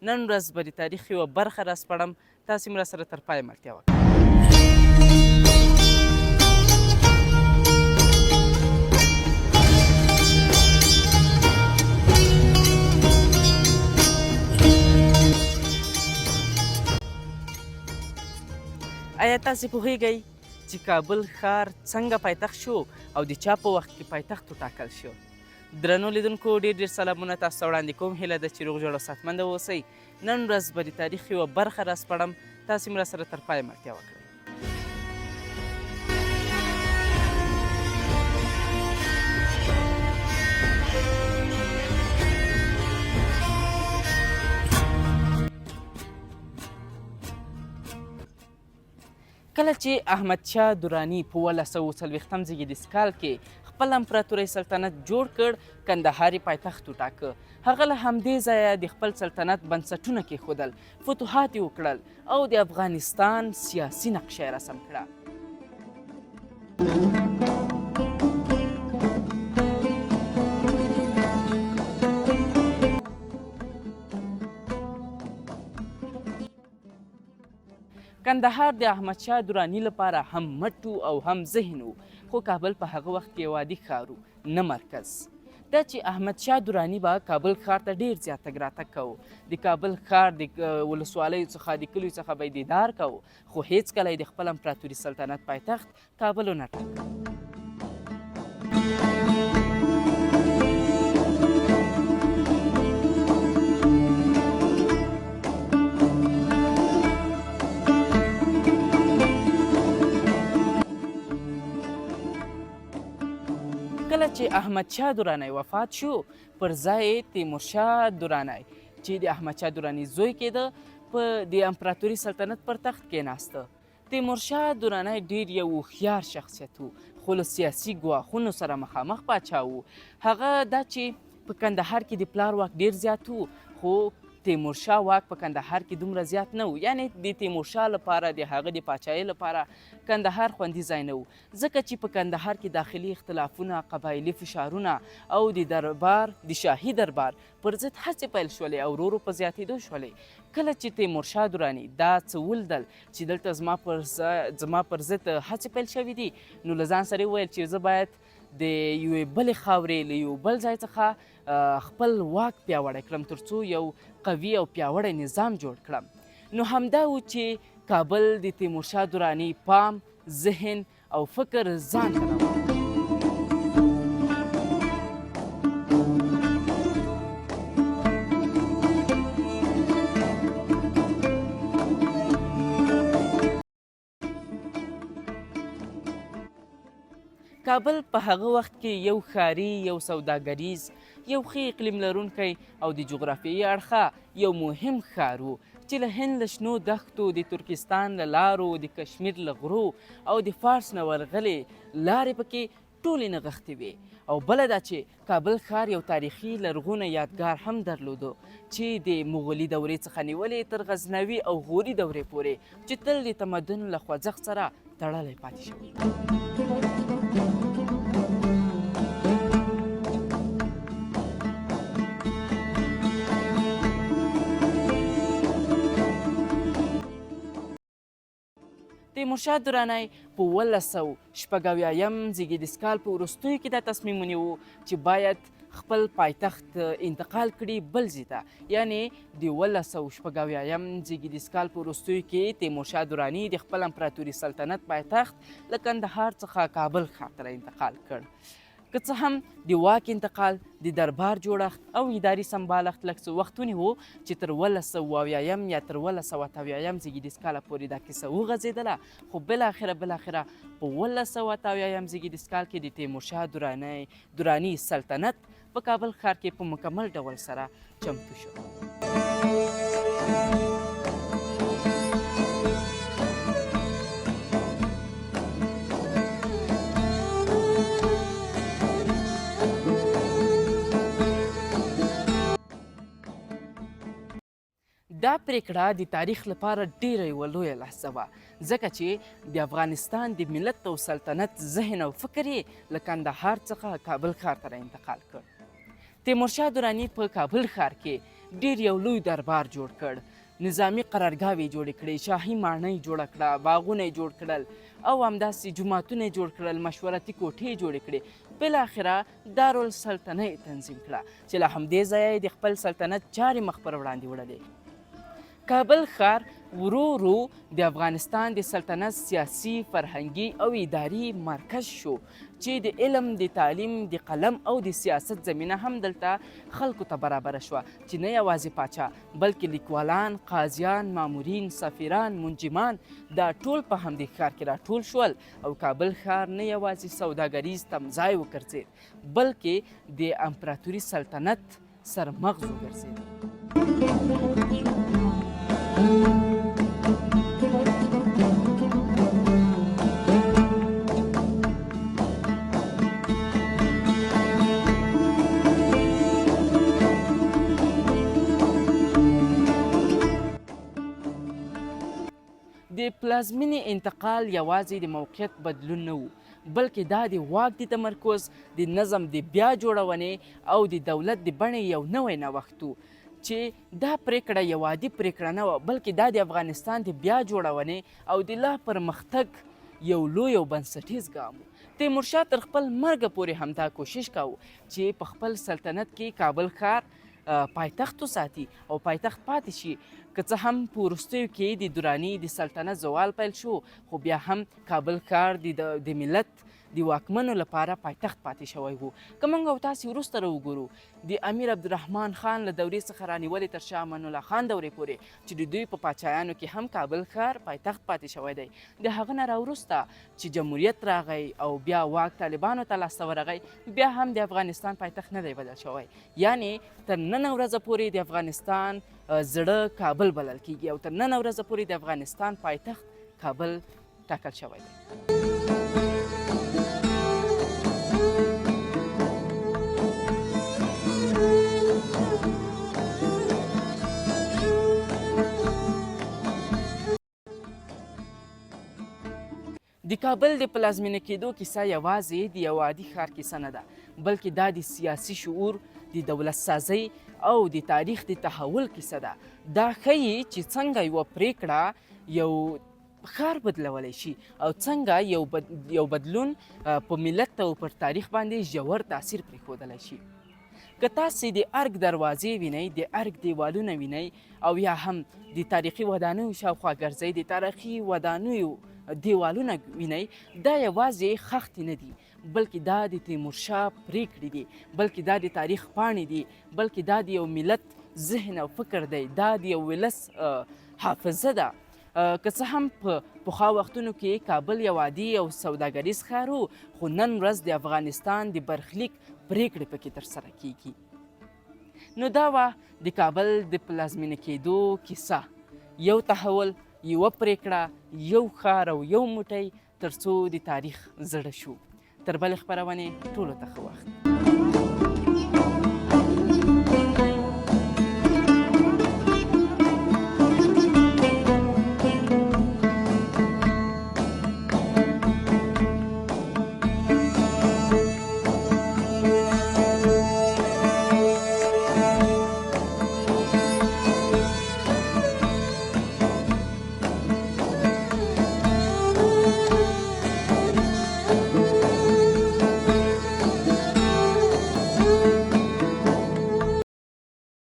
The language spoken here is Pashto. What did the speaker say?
نن ورځ به د تاریخ یوه برخه راسپړم، تاسې هم راسره تر پایه ملتیا وکړئ. آیا تاسې پوهېږئ چې کابل ښار څنګه پایتخت شو او د چا په وخت کې پایتخت وټاکل شو؟ درنو لیدونکو ډېر ډېر سلامونه تاسو ته وړاندې کوم. هیله ده چې روغ جوړ او صحتمنده واوسئ. نن ورځ به د تاریخ یوه برخه راسپړم، تاسې هم راسره تر پایه ملتیا وکړئ. کله چې احمدشاه دراني په 1840 زېږدیز کال کې خپل امپراتورۍ سلطنت جوړ کړ، کندهار یې پایتخت وټاکه. هغه له همدې ځایه د خپل سلطنت بنسټونه کېښودل، فتوحات یې وکړل او د افغانستان سیاسي نقشه یې رسم کړه. کندهار د احمدشاه دراني لپاره هم مټ او هم ذهن و، خو کابل په هغه وخت کې یو عادي ښار و، نه مرکز. دا چې احمدشاه دراني به کابل ښار ته ډېر زیات تګ راتګ کوو، د کابل ښار د ولسوالیو څخه د کلیو څخه به یې دیدار کوو، خو هېڅکله یې د خپل امپراتوري سلطنت پایتخت کابل ونه ټاکه. کله چې احمدشاه درانی وفات شو، پر ځای تیمورشاه درانی چې د احمدشاه دراني زوی کېده په د امپراتوري سلطنت پر تخت کېناسته. تیمورشاه درانی ډېر یو هوښیار شخصیت و، خو له سیاسي ګواښونو سره مخامخ پاچا و. هغه دا چې په کندهار کې د پلار واک ډېر زیات و، خو تیمورشاه واک په کندهار کې دومره زیات نه و. یعنې د تیمورشاه لپاره د هغه د پاچایۍ لپاره کندهار خوندي ځای نه و، ځکه چې په کندهار کې داخلي اختلافونه، قبایلي فشارونه او د شاهي دربار پر ضد هڅې پیل شولې او ورو ورو په زیاتېدو شولې. کله چې تیمورشاه دراني دا څه ولیدل چې دلته زما پر ضد هڅې پیل شوي دي، نو له ځان سره یې وویل چې زه باید د یوې بلې خاورې له یو بل ځای څخه خپل واک پیاوړی کړم، تر څو یو قوي او پیاوړی نظام جوړ کړم. نو همدا و چې کابل د تیمورشاه دراني پام، ذهن او فکر ځان ته راوړ. کابل په هغه وخت کې یو ښاري، یو سوداګریز، یو ښه اقلیم لرونکی او د جغرافیې اړخه یو مهم ښار و چې له هند له شنو دښتو، د ترکستان له لارو، د کشمیر له غرو او د فارس نه ورغلې لارې پکې ټولې نغښتې وې. او بله دا چې کابل ښار یو تاریخي لرغونی یادګار هم درلودو چې د مغولي دورې څخه نیولې تر غزنوي او غوري دورې پورې، چې تل د تمدن له خوځښت سره تړلی پاتې شوی. تیمورشاه درانی په 1880 زېږدیز کال په وروستیو کې دا تصمیم ونیو چې باید خپل پایتخت انتقال کړي بل ځای ته. یعنې د 1880 زېږدیز کال په وروستیو کې تیمورشاه دراني د خپل امپراتوري سلطنت پایتخت له کندهار څخه کابل ښار ته انتقال کړ. که څه هم د واک انتقال، د دربار جوړښت او اداري سمبالښت لږ څه وخت ونیو چې تر 1980 یا تر 1980 زېږدیز کاله پورې دا کیسه وغځېدله، خو بالاخره په 1980 زېږدیز کال کې د تیمورشاه دراني سلطنت په کابل ښار کې په مکمل ډول سره چمتو شو. دا پریکړه د تاریخ لپاره ډیره یوه لویه لحظه وه، ځکه چې د افغانستان د ملت او سلطنت ذهن او فکر یې له کندهار څخه کابل ښار ته انتقال کړ. تیمورشاه دراني په کابل ښار کې ډېر یو لوی دربار جوړ کړ، نظامي قرارګاوې جوړې کړې، شاهي ماڼۍ جوړه کړه، باغونه یې جوړ کړل او همداسې جوماتونه یې جوړ کړل، مشورتي کوټې جوړې کړې. بالاخره دارالسلطنه یې تنظیم کړه چې له همدې ځایه یې د خپل سلطنت چارې مخ پر وړاندې وړلې. کابل ښار ورو ورو د افغانستان د سلطنت سیاسي، فرهنګي او اداري مرکز شو چې د علم، د تعلیم، د قلم او د سیاست زمینه هم دلته خلکو ته برابره شوه چې نه یوازې پاچا بلکې لیکوالان، قاضیان، مامورین، سفیران، منجمان دا ټول په همدې ښار کې راټول شول او کابل ښار نه یوازې سوداګریز تمځای وګرځېد بلکې د امپراتوري سلطنت سرمغز وګرځېد. د پلازمېنې انتقال یوازې د موقعیت بدلون نه و بلکې دا د واک د تمرکز، د نظم د بیا جوړونې او د دولت د بڼې یو نوی نوښت و چې دا پریکړه یو عادي پریکړه نه وه بلکې دا د افغانستان د بیا جوړونې او د لا پرمختګ یو لوی او بنسټیز ګام و. تیمورشاه تر خپل مرګه پورې همدا کوشش کاوه چې په خپل سلطنت کې کابل ښار پایتخت وساتي او پایتخت پاتې شي. که څه هم په وروستیو کې د دراني د سلطنت زوال پیل شو خو بیا هم کابل ښار د ملت د واکمنو لپاره پایتخت پاتې شوی و. که موږ او تاسې وروسته راوګورو د امیر عبدالرحمن خان له دورې څخه رانیولې تر شاه امان الله خان دورې پورې چې د دوی په پاچایانو کې هم کابل ښار پایتخت پاتې شوی دی. د هغه نه راوروسته چې جمهوریت راغی او بیا واک طالبانو ته لاسته ورغی بیا هم د افغانستان پایتخت نه دی بدل شوی، یعنې تر نن ورځه پورې د افغانستان زړه کابل بلل کیږي او تر نن ورځه پورې د افغانستان پایتخت کابل ټاکل شوی دی. د کابل د پلازمېنه کېدو کیسه یوازې د یو عادي ښار کیسه نه ده بلکې دا د سیاسي شعور، د دولت سازۍ او د تاریخ د تحول کیسه ده. دا ښیي چې څنګه یوه پریکړه یو ښار بدلولی شي او څنګه یو بدلون په ملت او پر تاریخ باندې ژور تاثیر پرېښودلی شي. که تاسې د ارګ دروازې وینئ، د ارګ دیوالونه وینئ او یا هم د تاریخي ودانیو شاوخوا ګرځئ، د تاریخي ودانیو دیوالونه وینئ، دا یوازې خښتې نه دي بلکې دا د تیمورشاه پریکړې دي، بلکې دا د تاریخ پاڼې دي، بلکې دا د یو ملت ذهن او فکر دی، دا د یو ولس حافظه ده. که څه هم په پخوا وختونو کې کابل یو عادي او سوداګریز ښار و خو نن ورځ د افغانستان د برخلیک پریکړې پکې ترسره کیږي. نو دا وه د کابل د پلازمېنه کېدو کیسه، یو تحول، یوه پریکړه، یو ښار او یو موټی تر څو د تاریخ زړه شو. تر بلې خپرونې ټولو ته ښه وخت.